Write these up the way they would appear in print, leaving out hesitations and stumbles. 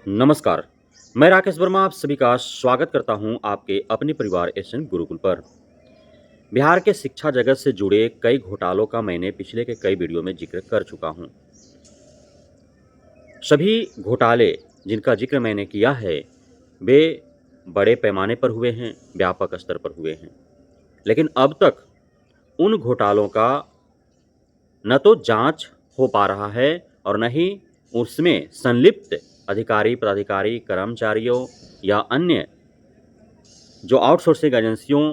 नमस्कार, मैं राकेश वर्मा आप सभी का स्वागत करता हूं आपके अपने परिवार एसएन गुरुकुल पर। बिहार के शिक्षा जगत से जुड़े कई घोटालों का मैंने पिछले के कई वीडियो में जिक्र कर चुका हूं। सभी घोटाले जिनका जिक्र मैंने किया है, वे बड़े पैमाने पर हुए हैं, व्यापक स्तर पर हुए हैं। लेकिन अब तक उन घोटालों का न तो जांच हो पा रहा है और न ही उसमें संलिप्त अधिकारी, पदाधिकारी, कर्मचारियों या अन्य जो आउटसोर्सिंग एजेंसियों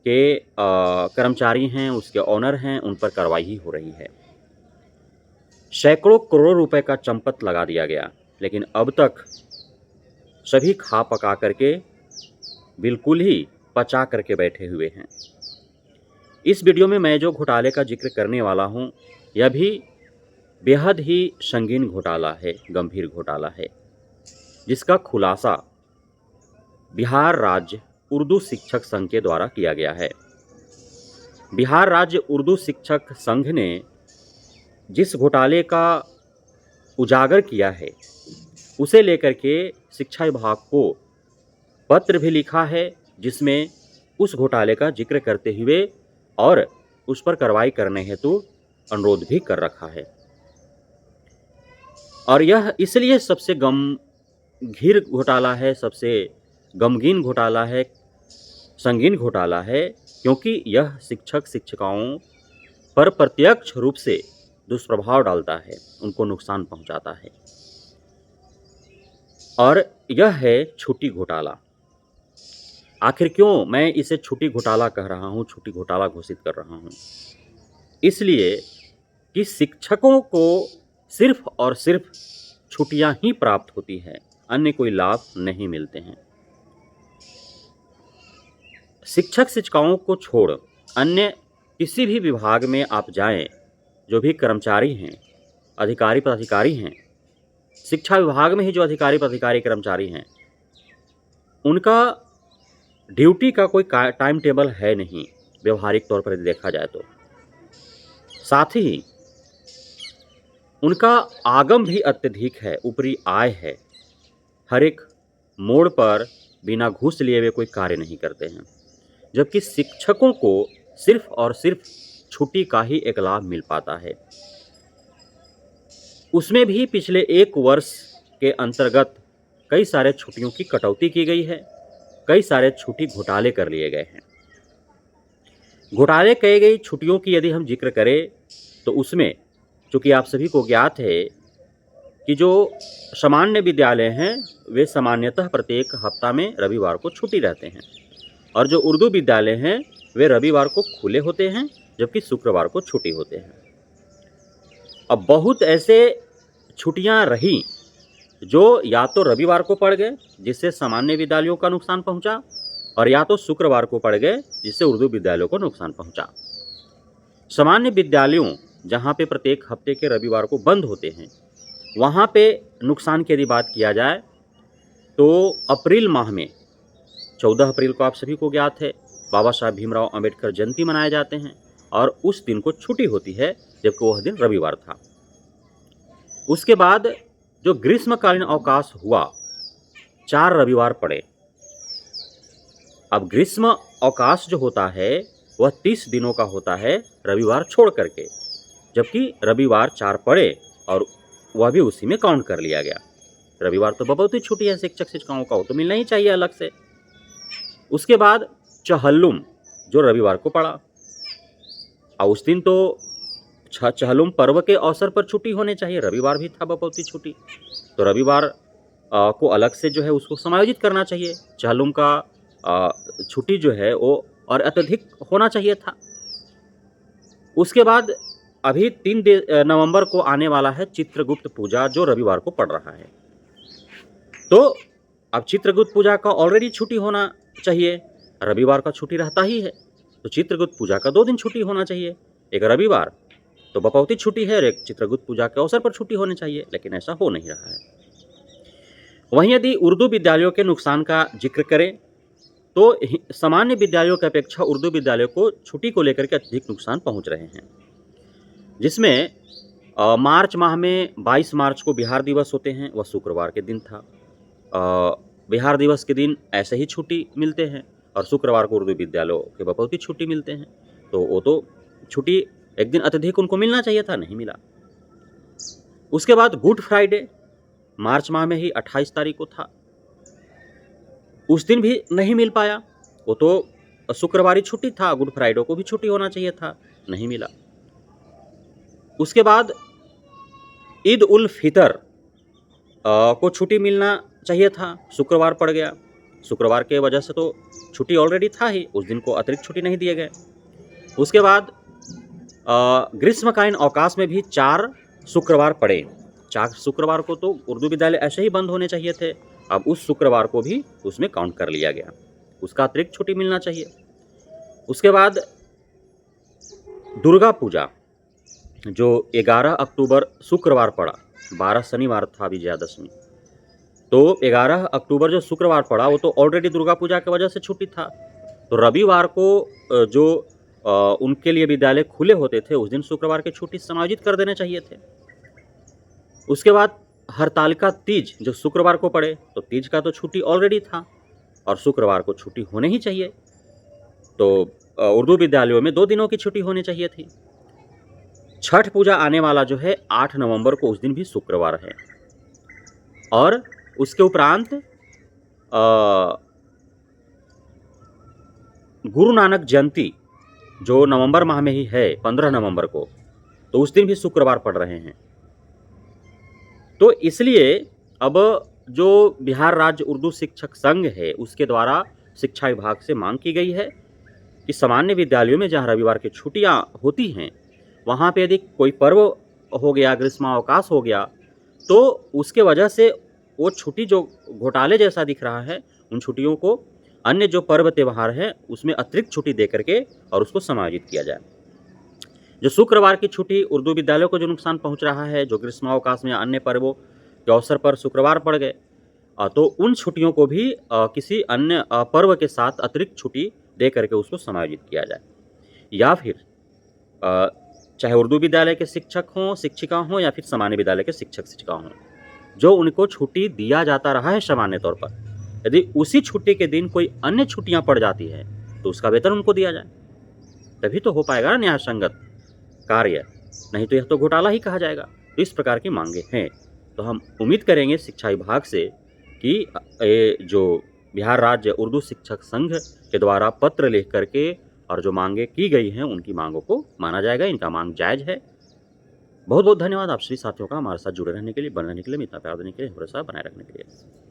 के कर्मचारी हैं, उसके ओनर हैं, उन पर कार्रवाई ही हो रही है। सैकड़ों करोड़ रुपए का चंपत लगा दिया गया, लेकिन अब तक सभी खा पका करके बिल्कुल ही पचा करके बैठे हुए हैं। इस वीडियो में मैं जो घोटाले का जिक्र करने वाला हूं, यह भी बेहद ही संगीन घोटाला है, गंभीर घोटाला है, जिसका खुलासा बिहार राज्य उर्दू शिक्षक संघ के द्वारा किया गया है। बिहार राज्य उर्दू शिक्षक संघ ने जिस घोटाले का उजागर किया है, उसे लेकर के शिक्षा विभाग को पत्र भी लिखा है, जिसमें उस घोटाले का जिक्र करते हुए और उस पर कार्रवाई करने हेतु अनुरोध भी कर रखा है। और यह इसलिए सबसे गंभीर घोटाला है, सबसे गमगीन घोटाला है, संगीन घोटाला है, क्योंकि यह शिक्षक शिक्षिकाओं पर प्रत्यक्ष रूप से दुष्प्रभाव डालता है, उनको नुकसान पहुंचाता है। और यह है छुट्टी घोटाला। आखिर क्यों मैं इसे छुट्टी घोटाला कह रहा हूं, छुट्टी घोटाला घोषित कर रहा हूं? इसलिए कि शिक्षकों को सिर्फ और सिर्फ छुट्टियां ही प्राप्त होती है, अन्य कोई लाभ नहीं मिलते हैं। शिक्षक शिक्षिकाओं को छोड़ अन्य किसी भी विभाग में आप जाएं, जो भी कर्मचारी हैं, अधिकारी पदाधिकारी हैं, शिक्षा विभाग में ही जो अधिकारी पदाधिकारी कर्मचारी हैं, उनका ड्यूटी का कोई टाइम टेबल है नहीं, व्यवहारिक तौर पर देखा जाए तो। साथ ही उनका आगम भी अत्यधिक है, ऊपरी आय है। हर एक मोड़ पर बिना घूस लिए हुए कोई कार्य नहीं करते हैं, जबकि शिक्षकों को सिर्फ और सिर्फ छुट्टी का ही एक लाभ मिल पाता है। उसमें भी पिछले 1 वर्ष के अंतर्गत कई सारे छुट्टियों की कटौती की गई है, कई सारे छुट्टी घोटाले कर लिए गए हैं। घोटाले कई गई छुट्टियों की यदि हम जिक्र करें तो उसमें चूँकि आप सभी को ज्ञात है कि जो सामान्य विद्यालय हैं, वे सामान्यतः प्रत्येक हफ्ता में रविवार को छुट्टी रहते हैं, और जो उर्दू विद्यालय हैं, वे रविवार को खुले होते हैं, जबकि शुक्रवार को छुट्टी होते हैं। अब बहुत ऐसे छुट्टियां रही जो या तो रविवार को पड़ गए, जिससे सामान्य विद्यालयों का नुकसान पहुंचा, और या तो शुक्रवार को पड़ गए, जिससे उर्दू विद्यालयों को नुकसान पहुंचा। सामान्य विद्यालयों जहां पे प्रत्येक हफ्ते के रविवार को बंद होते हैं, वहां पे नुकसान की यदि बात किया जाए तो अप्रैल माह में 14 अप्रैल को आप सभी को ज्ञात है, बाबा साहब भीमराव अंबेडकर जयंती मनाए जाते हैं, और उस दिन को छुट्टी होती है, जबकि वह दिन रविवार था। उसके बाद जो ग्रीष्मकालीन अवकाश हुआ, 4 रविवार पड़े। अब ग्रीष्म अवकाश जो होता है वह 30 दिनों का होता है, रविवार छोड़ करके, जबकि रविवार 4 पड़े और वह भी उसी में काउंट कर लिया गया। रविवार तो बहुत ही छुट्टी है शिक्षक शिक्षिकाओं का, वो तो मिलना ही चाहिए अलग से। उसके बाद चहल्लुम जो रविवार को पड़ा, और उस दिन तो चहल्लुम पर्व के अवसर पर छुट्टी होने चाहिए, रविवार भी था बपौती छुट्टी, तो रविवार को अलग से जो है उसको समायोजित करना चाहिए। चहल्लुम का छुट्टी जो है वो और अत्यधिक होना चाहिए था। उसके बाद अभी 3 नवंबर को आने वाला है चित्रगुप्त पूजा, जो रविवार को पड़ रहा है। तो अब चित्रगुप्त पूजा का ऑलरेडी छुट्टी होना चाहिए, रविवार का छुट्टी रहता ही है, तो चित्रगुप्त पूजा का 2 दिन छुट्टी होना चाहिए, एक रविवार तो बपौती छुट्टी है और एक चित्रगुप्त पूजा के अवसर पर छुट्टी होनी चाहिए, लेकिन ऐसा हो नहीं रहा है। वहीं यदि उर्दू विद्यालयों के नुकसान का जिक्र करें तो सामान्य विद्यालयों की अपेक्षा उर्दू विद्यालयों को छुट्टी को लेकर के अधिक नुकसान पहुंच रहे हैं, जिसमें मार्च माह में 22 मार्च को बिहार दिवस होते हैं, वह शुक्रवार के दिन था। बिहार दिवस के दिन ऐसे ही छुट्टी मिलते हैं और शुक्रवार को उर्दू विद्यालयों के बपौती छुट्टी मिलते हैं। तो वो तो छुट्टी एक दिन अत्यधिक उनको मिलना चाहिए था, नहीं मिला। उसके बाद गुड फ्राइडे मार्च माह में ही 28 तारीख को था, उस दिन भी नहीं मिल पाया। वो तो शुक्रवारी छुट्टी था, गुड फ्राइडे को भी छुट्टी होना चाहिए था, नहीं मिला। उसके बाद ईद उल फितर को छुट्टी मिलना चाहिए था, शुक्रवार पड़ गया। शुक्रवार के वजह से तो छुट्टी ऑलरेडी था ही, उस दिन को अतिरिक्त छुट्टी नहीं दिए गए। उसके बाद ग्रीष्मकालीन अवकाश में भी 4 शुक्रवार पड़े। 4 शुक्रवार को तो उर्दू विद्यालय ऐसे ही बंद होने चाहिए थे, अब उस शुक्रवार को भी उसमें काउंट कर लिया गया, उसका अतिरिक्त छुट्टी मिलना चाहिए। उसके बाद दुर्गा पूजा जो 11 अक्टूबर शुक्रवार पड़ा, 12 शनिवार था विजयादशमी, तो 11 अक्टूबर जो शुक्रवार पड़ा वो तो ऑलरेडी दुर्गा पूजा की वजह से छुट्टी था। तो रविवार को जो उनके लिए विद्यालय खुले होते थे उस दिन शुक्रवार की छुट्टी समायोजित कर देने चाहिए थे। उसके बाद हरतालिका तीज जो शुक्रवार को पड़े, तो तीज का तो छुट्टी ऑलरेडी था और शुक्रवार को छुट्टी होने ही चाहिए। तो उर्दू विद्यालयों में 2 दिनों की छुट्टी होनी चाहिए थी। छठ पूजा आने वाला जो है 8 नवंबर को, उस दिन भी शुक्रवार है। और उसके उपरांत गुरु नानक जयंती जो नवंबर माह में ही है 15 नवंबर को, तो उस दिन भी शुक्रवार पड़ रहे हैं। तो इसलिए अब जो बिहार राज्य उर्दू शिक्षक संघ है उसके द्वारा शिक्षा विभाग से मांग की गई है कि सामान्य विद्यालयों में जहाँ रविवार की छुट्टियाँ होती हैं वहाँ पे यदि कोई पर्व हो गया, ग्रीष्मावकाश हो गया, तो उसके वजह से वो छुट्टी जो घोटाले जैसा दिख रहा है, उन छुट्टियों को अन्य जो पर्व त्यौहार है उसमें अतिरिक्त छुट्टी दे करके और उसको समायोजित किया जाए। जो शुक्रवार की छुट्टी उर्दू विद्यालयों को जो नुकसान पहुंच रहा है, जो ग्रीष्मावकाश में अन्य पर्वों के अवसर पर शुक्रवार पड़ गए, तो उन छुट्टियों को भी किसी अन्य पर्व के साथ अतिरिक्त छुट्टी दे करके उसको समायोजित किया जाए। या फिर चाहे उर्दू विद्यालय के शिक्षक हों, शिक्षिका हों या फिर सामान्य विद्यालय के शिक्षक शिक्षिका हों, जो उनको छुट्टी दिया जाता रहा है सामान्य तौर पर, यदि उसी छुट्टी के दिन कोई अन्य छुट्टियां पड़ जाती है तो उसका वेतन उनको दिया जाए, तभी तो हो पाएगा ना न्याय संगत कार्य, नहीं तो यह तो घोटाला ही कहा जाएगा। तो इस प्रकार की मांगे हैं। तो हम उम्मीद करेंगे शिक्षा विभाग से कि ये जो बिहार राज्य उर्दू शिक्षक संघ के द्वारा पत्र लिख करके और जो मांगे की गई हैं उनकी मांगों को माना जाएगा। इनका मांग जायज़ है। बहुत बहुत धन्यवाद आप सभी साथियों का हमारे साथ जुड़े रहने के लिए, बने रहने के लिए, इतना प्यार देने के लिए, भरोसा बनाए रखने के लिए।